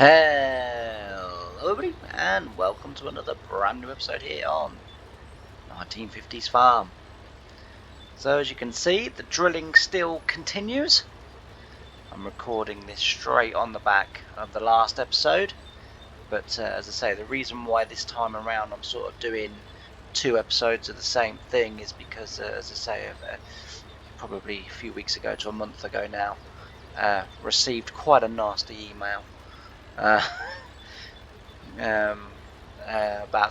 Hello everybody and welcome to another brand new episode here on 1950's Farm. So as you can see, the drilling still continues. I'm recording this straight on the back of the last episode, but as I say, the reason why this time around I'm sort of doing two episodes of the same thing is because as I say, probably a few weeks ago to a month ago now, received quite a nasty email about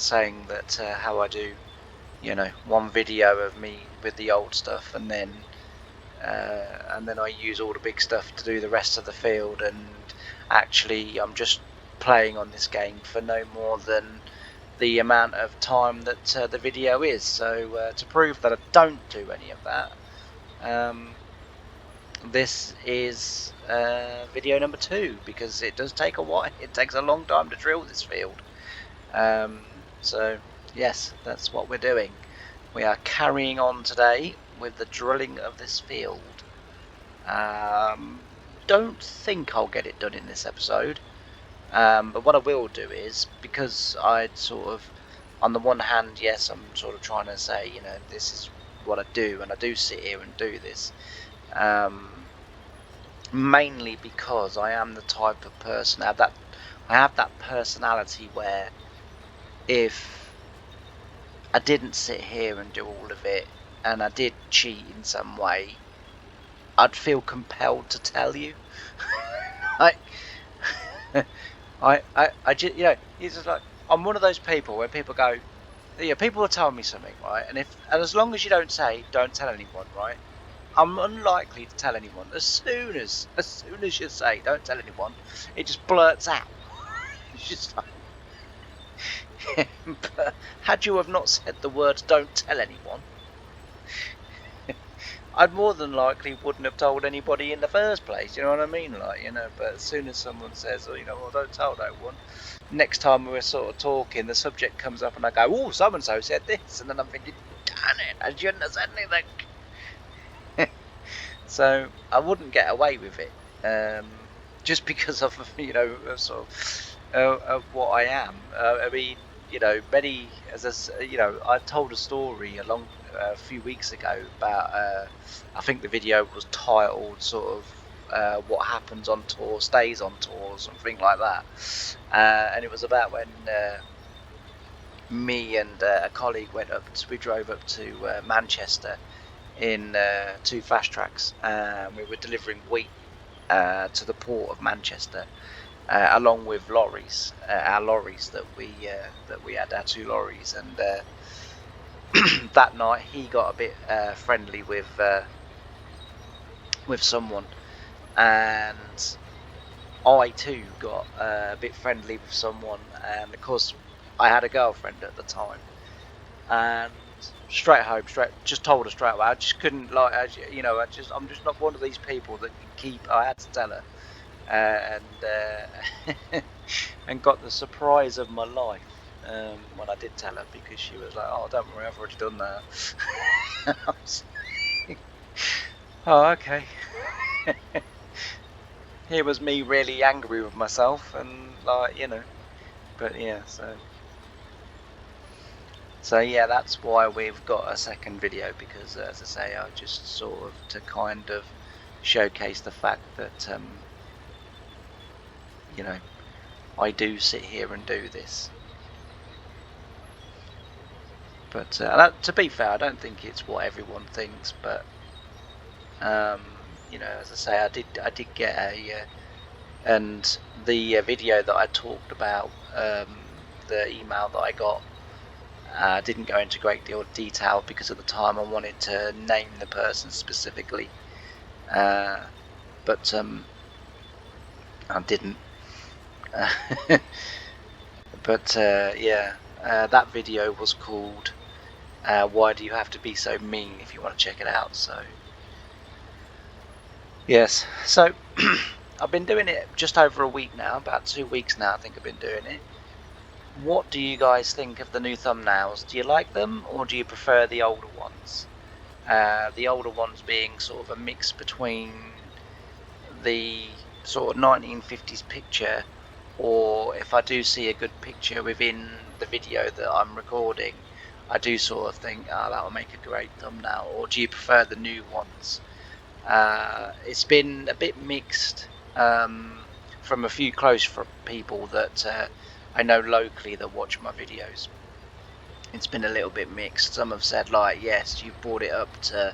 saying that how I do, one video of me with the old stuff, and then I use all the big stuff to do the rest of the field, and actually I'm just playing on this game for no more than the amount of time that the video is. So to prove that I don't do any of that, this is video number 2, because it does take a while. It takes a long time to drill this field. So yes, that's what we're doing. We are carrying on today with the drilling of this field. Don't think I'll get it done in this episode, but what I will do is, because I'd sort of, on the one hand, yes, I'm sort of trying to say, this is what I do, and I do sit here and do this, mainly because I am the type of person, I have that personality where if I didn't sit here and do all of it, and I did cheat in some way, I'd feel compelled to tell you. I just, it's just like, I'm one of those people where people go, people will tell me something, right? And as long as you don't say, don't tell anyone, right? I'm unlikely to tell anyone. As soon as you say, don't tell anyone, it just blurts out. It's just like, but had you have not said the words "don't tell anyone," I'd more than likely wouldn't have told anybody in the first place. You know what I mean? Like, but as soon as someone says, well, don't tell no one. Next time we're sort of talking, the subject comes up, and I go, "Oh, so and so said this," and then I'm thinking, "Damn it, I shouldn't have said anything." So I wouldn't get away with it, just because of sort of what I am. I mean, many, I told a story a few weeks ago about. I think the video was titled sort of what happens on tour stays on tour, or something like that, and it was about when me and a colleague we drove up to Manchester in 2 fast tracks, and we were delivering wheat to the port of Manchester, along with lorries, our lorries that we had, our 2 lorries, and that night he got a bit friendly with someone, and I too got a bit friendly with someone, and of course I had a girlfriend at the time, and just told her straight away. I just couldn't, I'm just not one of these people that can keep. I had to tell her, and and got the surprise of my life when I did tell her, because she was like, "Oh, don't worry, I've already done that." I was like, oh, okay. Here was me really angry with myself, and but yeah, so yeah, that's why we've got a second video, because as I say, I just sort of to kind of showcase the fact that I do sit here and do this. But to be fair, I don't think it's what everyone thinks, but as I say, I did get and the video that I talked about, the email that I got, didn't go into a great deal of detail, because at the time I wanted to name the person specifically, but I didn't. But yeah, that video was called "Why Do You Have to Be So Mean?" if you want to check it out. So yes, so I've been doing it just over a week now, about 2 weeks now I think I've been doing it. What do you guys think of the new thumbnails? Do you like them, or do you prefer the older ones? The older ones being sort of a mix between the sort of 1950s picture or if I do see a good picture within the video that I'm recording, I do sort of think, oh, that will make a great thumbnail. Or do you prefer the new ones? It's been a bit mixed from a few close people that I know locally that watch my videos. It's been a little bit mixed. Some have said, like, yes, you've brought it up to,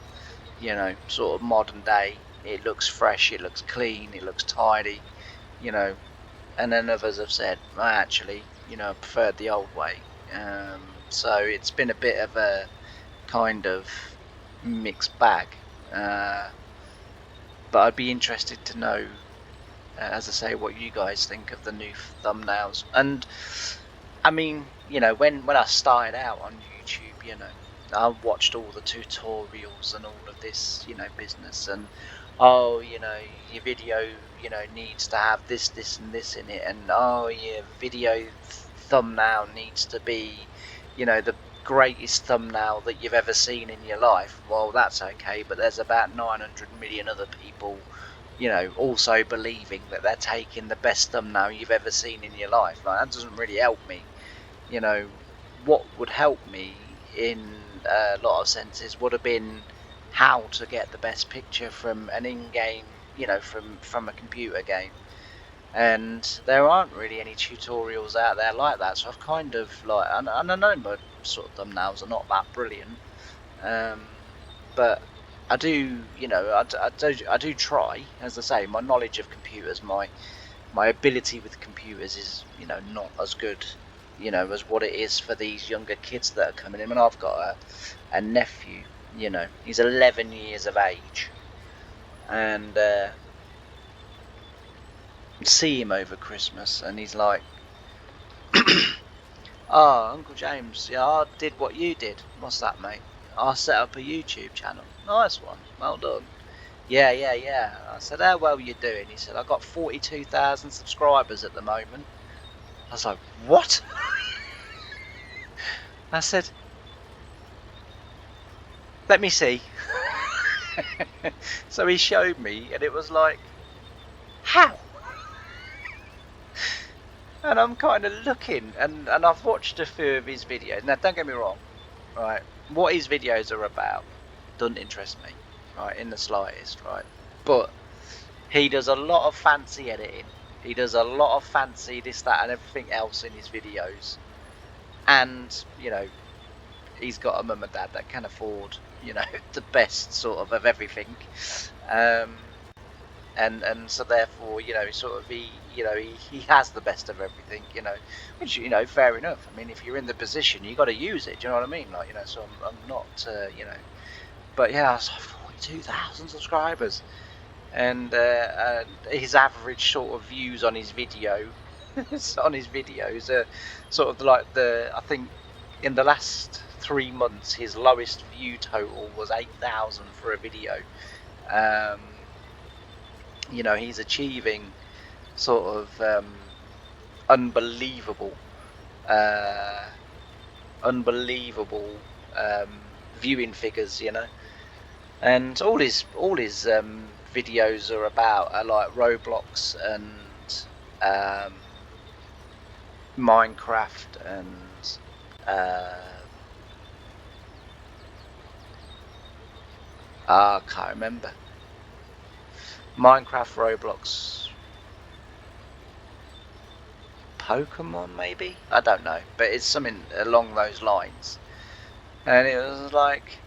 you know, sort of modern day. It looks fresh, it looks clean, it looks tidy, you know. And then others have said, well, actually, you know, I preferred the old way. So it's been a bit of a kind of mixed bag. But I'd be interested to know, as I say, what you guys think of the new thumbnails. And I mean, you know, when I started out on YouTube, you know, I watched all the tutorials and all of this, you know, business, and oh, you know, your video, you know, needs to have this, this, and this in it, and oh, your video thumbnail needs to be, you know, the greatest thumbnail that you've ever seen in your life. Well, that's okay, but there's about 900 million other people, you know, also believing that they're taking the best thumbnail you've ever seen in your life. Like, that doesn't really help me. You know, what would help me in a lot of senses would have been how to get the best picture from an in-game, you know, from a computer game. And there aren't really any tutorials out there like that, so I've kind of like, and I know my sort of thumbnails are not that brilliant, but I do, you know, I do try. As I say, my knowledge of computers, my ability with computers is, you know, not as good, you know, as what it is for these younger kids that are coming in. And I've got a nephew, you know, he's 11 years of age, and see him over Christmas, and he's like, oh, Uncle James, yeah, I did what you did. What's that, mate? I set up a YouTube channel. Nice one, well done. Yeah. I said, how well you doing? He said, I've got 42,000 subscribers at the moment. I was like, what? I said, let me see. So he showed me, and it was like, how? And I'm kind of looking, and I've watched a few of his videos. Now, don't get me wrong, right? What his videos are about doesn't interest me, right, in the slightest, right? But he does a lot of fancy editing. He does a lot of fancy this, that, and everything else in his videos. And, you know, he's got a mum and dad that can afford, you know, the best sort of everything. And so therefore, you know, sort of he has the best of everything, you know, which, you know, fair enough. I mean, if you're in the position, you got to use it. Do you know what I mean? Like, you know, so I'm not, you know, but yeah, I was like 42,000 subscribers, and his average sort of views on his video, on his videos, are sort of like I think in the last 3 months, his lowest view total was 8,000 for a video. You know, he's achieving sort of unbelievable viewing figures, you know. And all his videos are about like Roblox and Minecraft and I can't remember. Minecraft, Roblox, Pokemon, maybe? I don't know, but it's something along those lines. And it was like,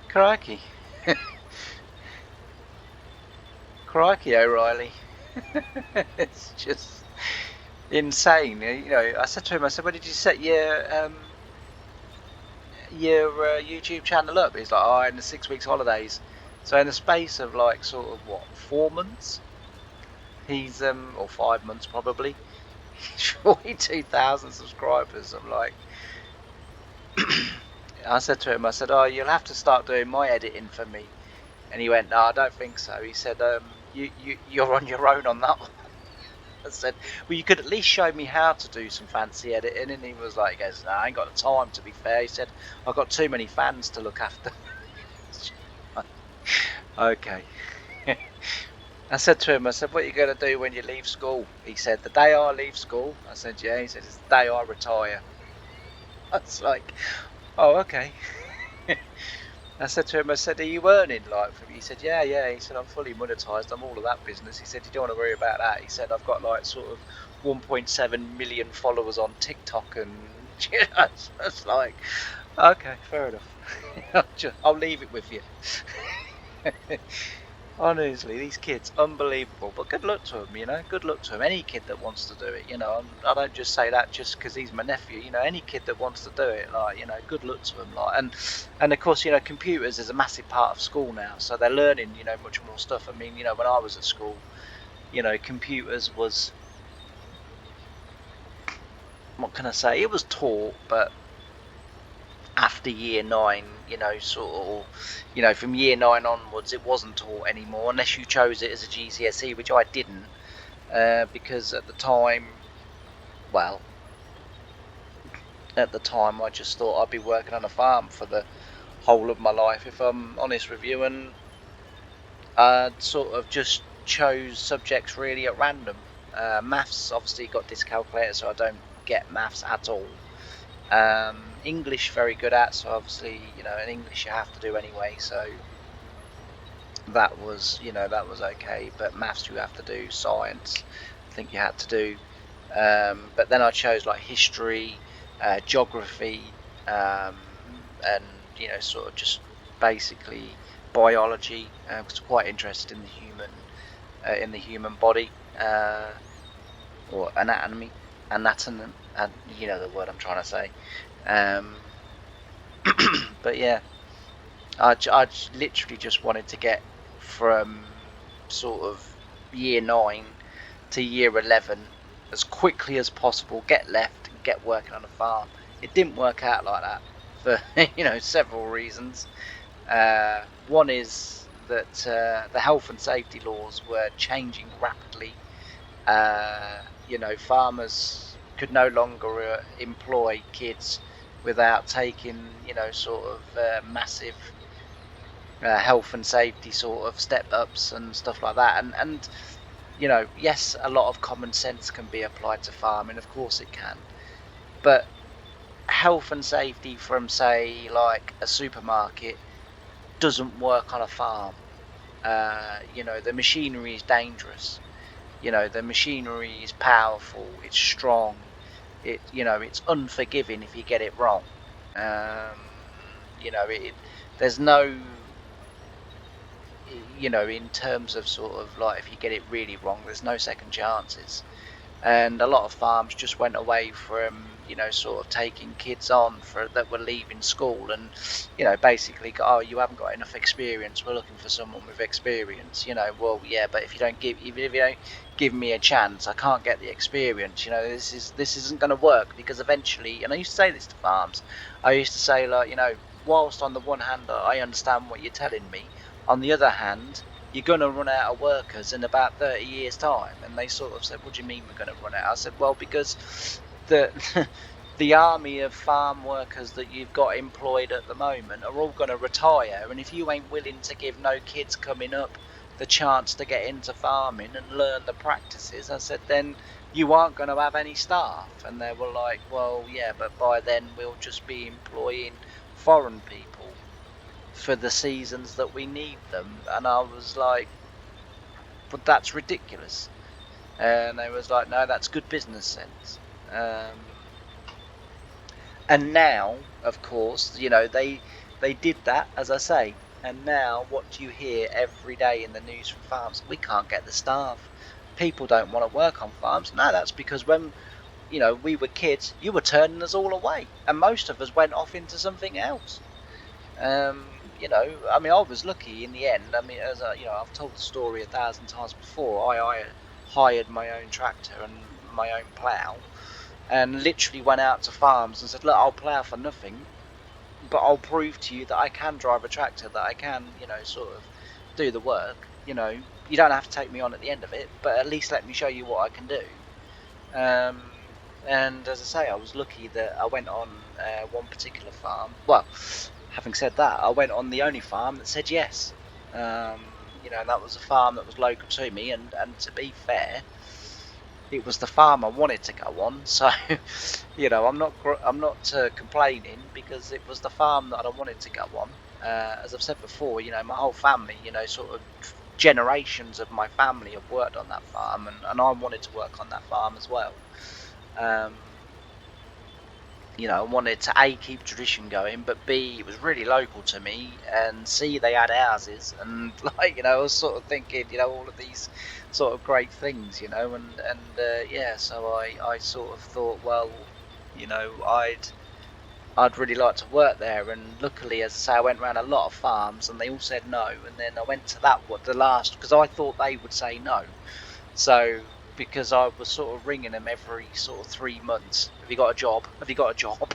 crikey. Crikey, O'Reilly. It's just insane. You know, I said to him, I said, when did you set your YouTube channel up? He's like, oh, in the 6 weeks holidays. So in the space of like sort of what, 4 months, he's or 5 months probably, 42,000 subscribers. I'm like, I said to him, I said, oh, you'll have to start doing my editing for me. And he went, no, I don't think so. He said, you're on your own on that one. I said, well, you could at least show me how to do some fancy editing. And he was like, he goes, no, I ain't got the time, to be fair. He said, I've got too many fans to look after. Okay. I said to him, I said, what are you going to do when you leave school? He said, the day I leave school. I said, yeah. He said, it's the day I retire. I was like, oh, okay. I said to him, I said, are you earning like from? He said, yeah, yeah. He said, I'm fully monetized. I'm all of that business. He said, you don't want to worry about that. He said, I've got like sort of 1.7 million followers on TikTok, and you know, it's like, okay, fair enough. I'll leave it with you. Honestly, these kids, unbelievable. But good luck to them, you know. Good luck to them. Any kid that wants to do it, you know. I don't just say that just because he's my nephew. You know, any kid that wants to do it, like, you know, good luck to them. Like, and of course, you know, computers is a massive part of school now, so they're learning, you know, much more stuff. I mean, you know, when I was at school, you know, computers was, what can I say? It was taught, but after year 9, you know, sort of, you know, from year 9 onwards, it wasn't taught anymore unless you chose it as a GCSE, which I didn't. Because at the time, well, at the time I just thought I'd be working on a farm for the whole of my life, if I'm honest with you, and I sort of just chose subjects really at random. Maths obviously got dyscalculated, so I don't get maths at all. English very good at, so obviously, you know, in English you have to do anyway, so that was, you know, that was okay. But maths you have to do, science I think you had to do. But then I chose like history, geography, and you know, sort of just basically biology. I was quite interested in the human body, or anatomy, and you know the word I'm trying to say. Um, but yeah, I literally just wanted to get from sort of year 9 to year 11 as quickly as possible, get left and get working on a farm. It didn't work out like that for you know, several reasons. One is that the health and safety laws were changing rapidly. You know, farmers could no longer employ kids without taking, you know, sort of massive health and safety sort of step ups and stuff like that. And you know, yes, a lot of common sense can be applied to farming, of course it can, but health and safety from, say, like a supermarket doesn't work on a farm. You know, the machinery is dangerous. You know, the machinery is powerful, it's strong, you know, it's unforgiving if you get it wrong. You know, there's no, you know, in terms of sort of like if you get it really wrong, there's no second chances. And a lot of farms just went away from, you know, sort of taking kids on for that were leaving school, and you know, basically go, oh, you haven't got enough experience, we're looking for someone with experience. You know, well, yeah, but if you don't give, even if you don't give me a chance, I can't get the experience. You know, this isn't going to work, because eventually, and I used to say this to farms, I used to say, like, you know, whilst on the one hand I understand what you're telling me, on the other hand, you're going to run out of workers in about 30 years' time. And they sort of said, what do you mean we're going to run out? I said, well, because the the army of farm workers that you've got employed at the moment are all going to retire. And if you ain't willing to give no kids coming up the chance to get into farming and learn the practices, I said, then you aren't going to have any staff. And they were like, well, yeah, but by then we'll just be employing foreign people for the seasons that we need them. And I was like, but that's ridiculous. And they was like, no, that's good business sense. And now, of course, you know, they did that, as I say. And now what do you hear every day in the news from farms? We can't get the staff. People don't want to work on farms. No, that's because when, you know, we were kids, you were turning us all away, and most of us went off into something else. You know, I mean, I was lucky in the end. I mean, as you know, I've told the story 1,000 times before. I hired my own tractor and my own plough, and literally went out to farms and said, "Look, I'll plough for nothing, but I'll prove to you that I can drive a tractor, that I can, you know, sort of do the work. You know, you don't have to take me on at the end of it, but at least let me show you what I can do." And as I say, I was lucky that I went on one particular farm. Well, having said that, I went on the only farm that said yes. and that was a farm that was local to me. And to be fair, it was the farm I wanted to go on. So, I'm not complaining, because it was the farm that I wanted to go on. As I've said before, my whole family, sort of generations of my family have worked on that farm, and I wanted to work on that farm as well. Um, I wanted to A, keep tradition going, but B, it was really local to me, and C, they had houses, and I was sort of thinking, all of these sort of great things, and yeah, so I sort of thought, well, I'd really like to work there. And luckily, as I say, I went around a lot of farms, and they all said no, and then I went to the last, because I thought they would say no. So, because I was sort of ringing them every sort of 3 months, have you got a job? Have you got a job?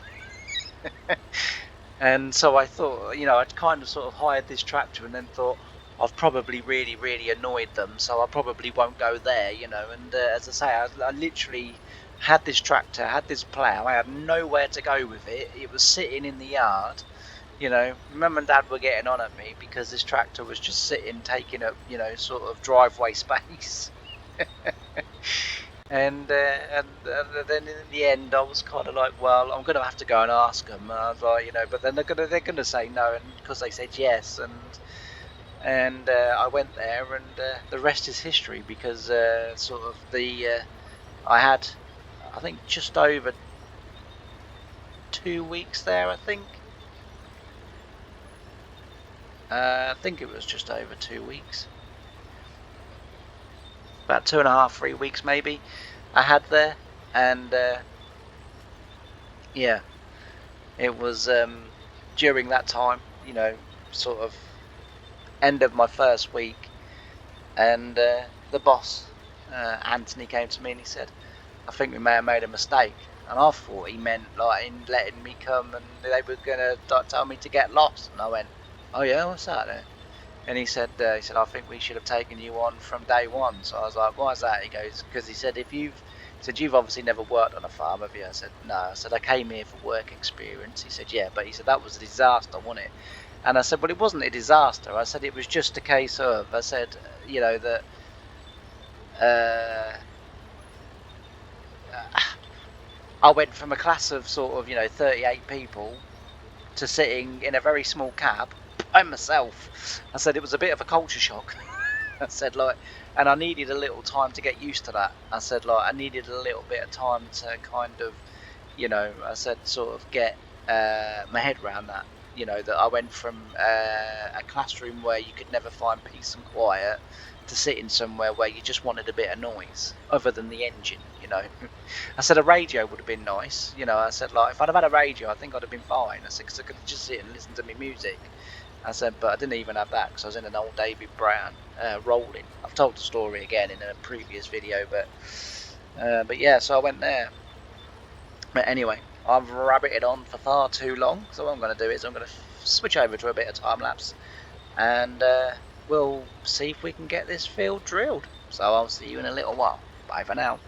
And so I thought, I'd kind of sort of hired this tractor, and then thought, I've probably really, really annoyed them, so I probably won't go there, And as I say, I literally had this tractor, had this plough, I had nowhere to go with it. It was sitting in the yard. Mum and Dad were getting on at me because this tractor was just sitting, taking up, sort of driveway space. And then in the end, I was kind of like, well, I'm going to have to go and ask them. And I was like, but then they're gonna say no, and because they said yes, and I went there, and the rest is history, because sort of I had, I think, just over 2 weeks there. I think it was just over 2 weeks, about 2.5, 3 weeks maybe I had there. And yeah, it was during that time, sort of end of my first week, and the boss, Anthony, came to me, and he said, I think we may have made a mistake. And I thought he meant like in letting me come, and they were gonna tell me to get lost. And I went, oh yeah, what's that then? And he said, I think we should have taken you on from day one. So I was like, why is that? He goes, because he said, you've obviously never worked on a farm, have you? I said, no. I said, I came here for work experience. He said, yeah, but he said, that was a disaster, wasn't it? And I said, well, it wasn't a disaster. I said, it was just a case of, I said, that I went from a class of sort of, 38 people to sitting in a very small cab by myself. I said, it was a bit of a culture shock. I said, and I needed a little time to get used to that. I said, I needed a little bit of time to kind of, I said, sort of get my head around that. That I went from a classroom where you could never find peace and quiet to sitting somewhere where you just wanted a bit of noise other than the engine. I said a radio would have been nice. I said, if I'd have had a radio, I think I'd have been fine. I said, because I could just sit and listen to me music. I said, but I didn't even have that, because I was in an old David Brown rolling. I've told the story again in a previous video, but yeah, so I went there. But anyway, I've rabbited on for far too long, so what I'm going to do is I'm going to switch over to a bit of time lapse, and we'll see if we can get this field drilled. So I'll see you in a little while. Bye for now.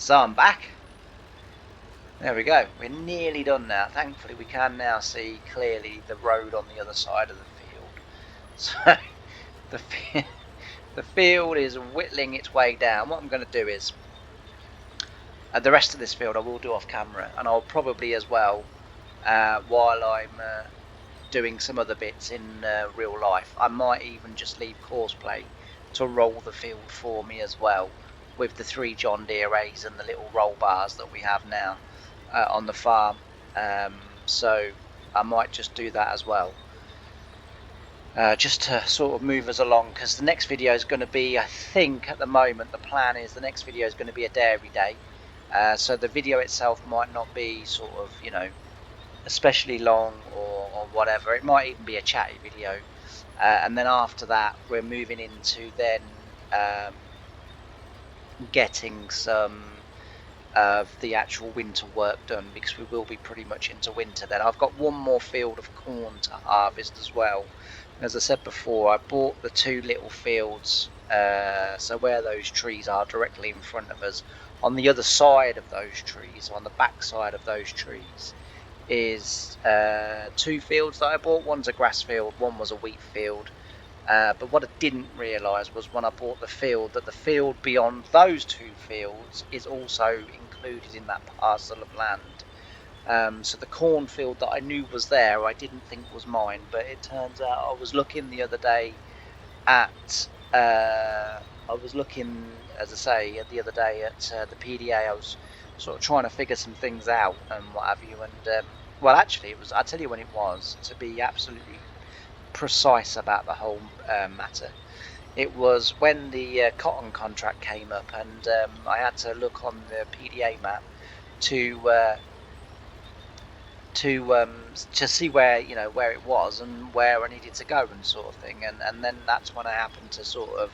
So I'm back. There we go. We're nearly done now. Thankfully, we can now see clearly the road on the other side of the field. So the field is whittling its way down. What I'm going to do is the rest of this field I will do off camera, and I'll probably as well while I'm doing some other bits in real life. I might even just leave Courseplay to roll the field for me as well, with the 3 John Deere A's and the little roll bars that we have now on the farm. So I might just do that as well, just to sort of move us along, because the next video is going to be, I think at the moment the plan is the next video is going to be a dairy day. So the video itself might not be sort of, you know, especially long or whatever. It might even be a chatty video, and then after that we're moving into then getting some of the actual winter work done, because we will be pretty much into winter then. I've got one more field of corn to harvest as well. As I said before, I bought the 2 little fields, so where those trees are directly in front of us, on the other side of those trees, on the back side of those trees, is 2 fields that I bought. One's a grass field, one was a wheat field. But what I didn't realise was when I bought the field, that the field beyond those 2 fields is also included in that parcel of land. So the cornfield that I knew was there, I didn't think was mine, but it turns out I was looking the other day at as I say, the other day at the PDA. I was sort of trying to figure some things out and what have you, and well, actually it was, I'll tell you when it was, to be absolutely precise about the whole matter. It was when the cotton contract came up, and I had to look on the PDA map to see where, you know, where it was and where I needed to go and sort of thing, and then that's when I happened to sort of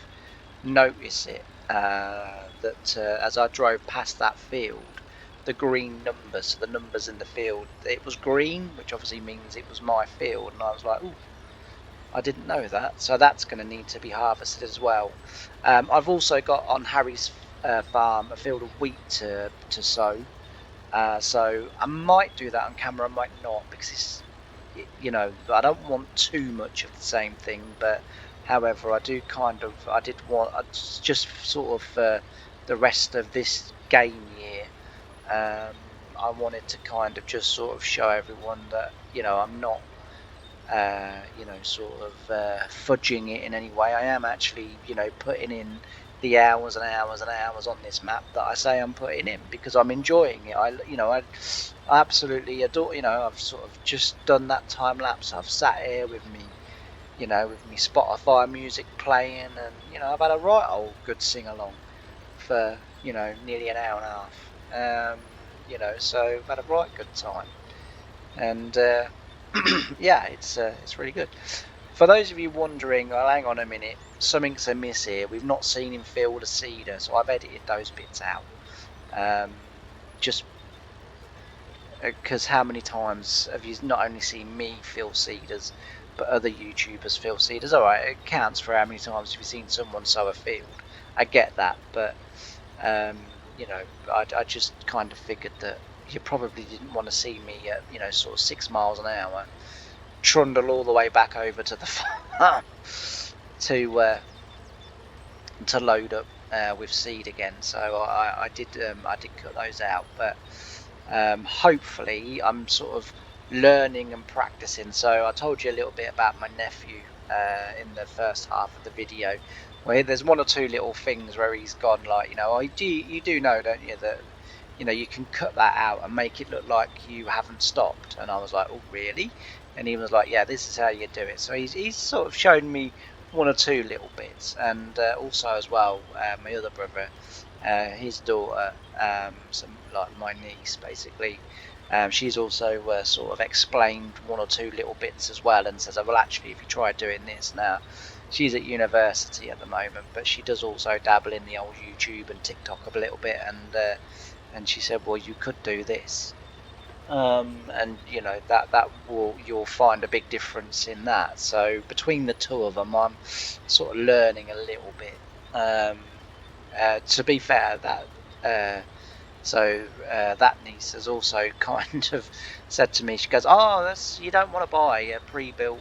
notice it, that as I drove past that field, the green numbers, so the numbers in the field, it was green, which obviously means it was my field, and I was like, ooh, I didn't know that. So that's going to need to be harvested as well. I've also got on Harry's farm a field of wheat to sow. So I might do that on camera, I might not, because it's, you know, I don't want too much of the same thing. But however, I did want, just sort of the rest of this game year, I wanted to kind of just sort of show everyone that, you know, I'm not you know, sort of fudging it in any way. I am actually, you know, putting in the hours and hours and hours on this map that I say I'm putting in, because I'm enjoying it. I absolutely adore, you know, I've sort of just done that time lapse. I've sat here with me, you know, with me Spotify music playing, and, you know, I've had a right old good sing along for, you know, nearly an hour and a half. You know, so I've had a right good time, and yeah, it's really good. For those of you wondering, well, hang on a minute, something's amiss here. We've not seen him field a cedar, so I've edited those bits out. Just because how many times have you not only seen me fill cedars, but other YouTubers fill cedars? All right, it counts for how many times you've seen someone sow a field. I get that, but you know, I just kind of figured that you probably didn't want to see me at, you know, sort of 6 miles an hour trundle all the way back over to the farm to load up with seed again. So I did cut those out, but hopefully I'm sort of learning and practicing. So I told you a little bit about my nephew in the first half of the video, where there's 1 or 2 little things where he's gone like, you know, you do know, don't you, that, you know, you can cut that out and make it look like you haven't stopped. And I was like, oh really? And he was like, yeah, this is how you do it. So he's sort of shown me 1 or 2 little bits, and also as well, my other brother, his daughter, some, like my niece basically, she's also sort of explained 1 or 2 little bits as well, and says, oh, well, actually, if you try doing this now, she's at university at the moment, but she does also dabble in the old YouTube and TikTok a little bit, and she said, well, you could do this, and you know, you'll find a big difference in that. So between the 2 of them, I'm sort of learning a little bit. To be fair, that So that niece has also kind of said to me, she goes, "Oh, you don't want to buy a pre-built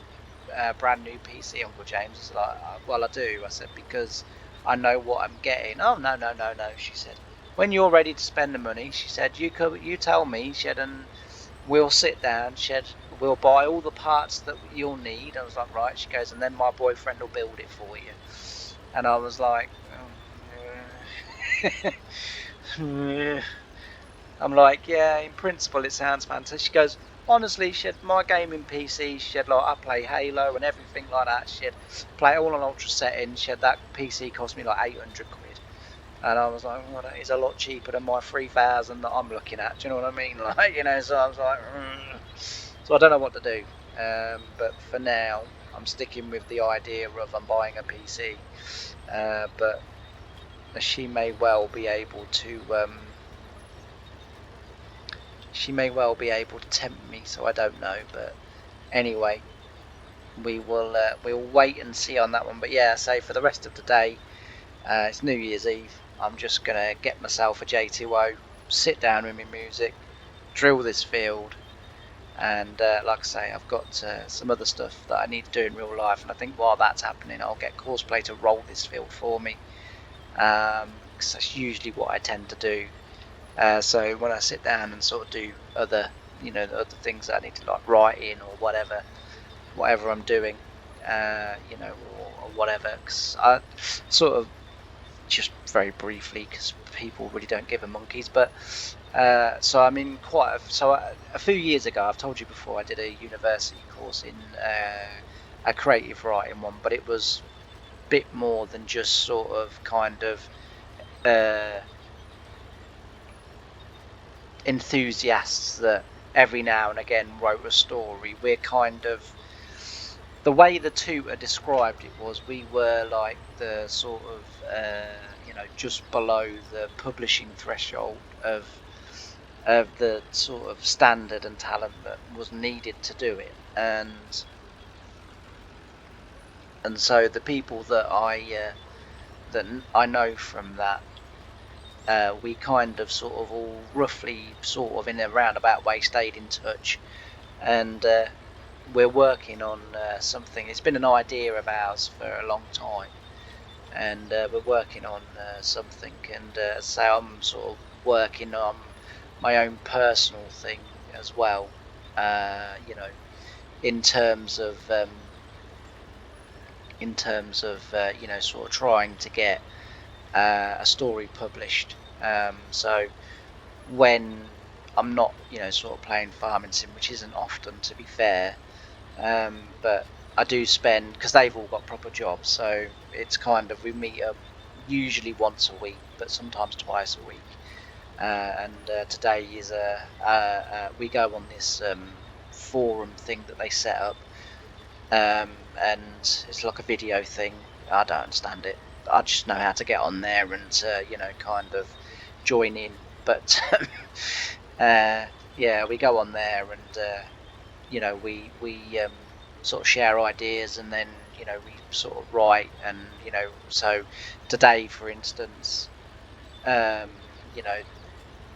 brand new PC, Uncle James?" I was like, "Well, I do." I said, "Because I know what I'm getting." "Oh, no, no, no, no," she said. "When you're ready to spend the money," she said, you tell me," she said, "and we'll sit down," she said, "we'll buy all the parts that you'll need." I was like, "Right." She goes, "And then my boyfriend will build it for you." And I was like, I'm like, "Yeah, in principle it sounds fantastic." She goes, "Honestly," she said, "my gaming PC," she said, "like I play Halo and everything like that." She said, "Play it all on ultra settings." She said, "That PC cost me like 800 quid." And I was like, "Well, that is a lot cheaper than my 3,000 that I'm looking at." Do you know what I mean? Like, so I was like, So I don't know what to do. But for now, I'm sticking with the idea of I'm buying a PC. But she may well be able to. She may well be able to tempt me, so I don't know. But anyway, we'll wait and see on that one. But yeah, so for the rest of the day, it's New Year's Eve. I'm just gonna get myself a J2O, sit down with my music, drill this field, and like I say, I've got some other stuff that I need to do in real life. And I think while that's happening, I'll get Courseplay to roll this field for me, because that's usually what I tend to do. So when I sit down and sort of do other, other things that I need to like write in or whatever I'm doing, or whatever. Because I sort of just very briefly, because people really don't give a monkeys, but so I'm in a few years ago, I've told you before, I did a university course in a creative writing one, but it was a bit more than just sort of kind of enthusiasts that every now and again wrote a story. We're kind of, the way the tutor described it was, we were like the sort of just below the publishing threshold of the sort of standard and talent that was needed to do it. And so the people that I know from that, we kind of sort of all roughly sort of in a roundabout way stayed in touch. And we're working on something. It's been an idea of ours for a long time, and we're working on something. And so I'm sort of working on my own personal thing as well. In terms of sort of trying to get a story published. So when I'm not, sort of playing farming sim, which isn't often, to be fair. But I do spend, because they've all got proper jobs, so it's kind of, we meet up usually once a week, but sometimes twice a week. And today is we go on this forum thing that they set up, and it's like a video thing. I don't understand it. I just know how to get on there and kind of join in. But yeah, we go on there and we sort of share ideas, and then we sort of write. And so today, for instance,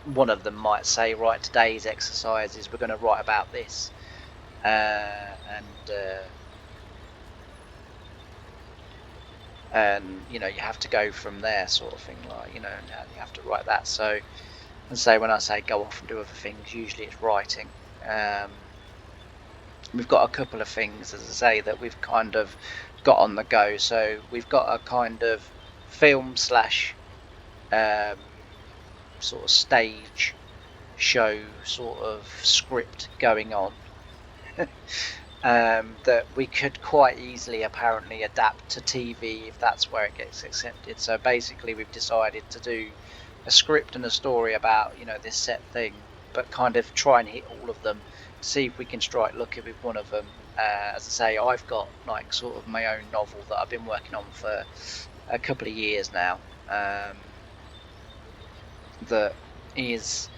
one of them might say, right, today's exercise is we're going to write about this, and you have to go from there, sort of thing, like and you have to write that. So, and so when I say go off and do other things, usually it's writing. We've got a couple of things, as I say, that we've kind of got on the go. So we've got a kind of film slash sort of stage show sort of script going on, that we could quite easily apparently adapt to TV if that's where it gets accepted. So basically we've decided to do a script and a story about this set thing, but kind of try and hit all of them, see if we can strike lucky with one of them. As I say, I've got like sort of my own novel that I've been working on for a couple of years now, that is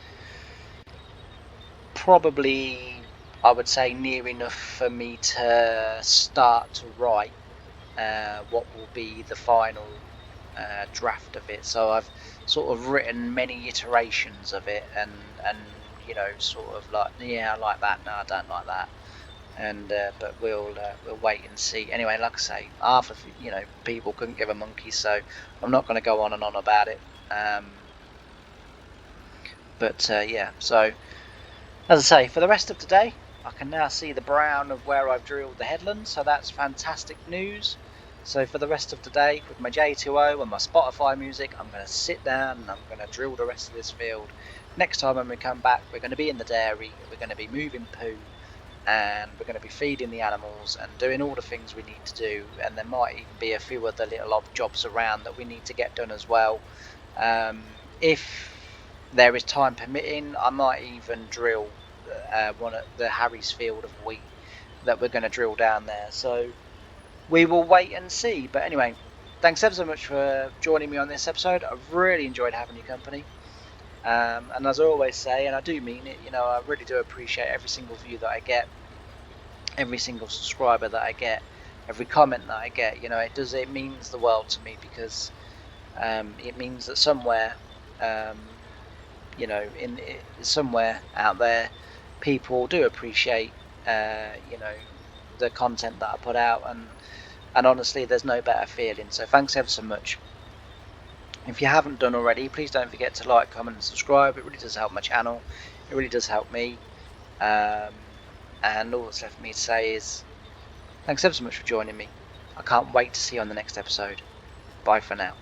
probably, I would say, near enough for me to start to write what will be the final draft of it. So I've sort of written many iterations of it, and sort of like, yeah, I like that, no, I don't like that, and but we'll wait and see. Anyway, like I say, half of people couldn't give a monkey, so I'm not going to go on and on about it. But yeah, so as I say, for the rest of today, I can now see the brown of where I've drilled the headland, so that's fantastic news. So for the rest of today, with my J2O and my Spotify music, I'm going to sit down and I'm going to drill the rest of this field. Next time when we come back, we're going to be in the dairy, we're going to be moving poo, and we're going to be feeding the animals and doing all the things we need to do, and there might even be a few other little odd jobs around that we need to get done as well. If there is time permitting, I might even drill one at the Harry's field of wheat that we're going to drill down there. So we will wait and see. But anyway, thanks ever so much for joining me on this episode. I've really enjoyed having your company. And as I always say, and I do mean it, I really do appreciate every single view that I get, every single subscriber that I get, every comment that I get. It means the world to me, because it means that somewhere, somewhere out there, people do appreciate, the content that I put out, and honestly, there's no better feeling. So thanks ever so much. If you haven't done already, please don't forget to like, comment, and subscribe. It really does help my channel. It really does help me. And all that's left for me to say is thanks ever so much for joining me. I can't wait to see you on the next episode. Bye for now.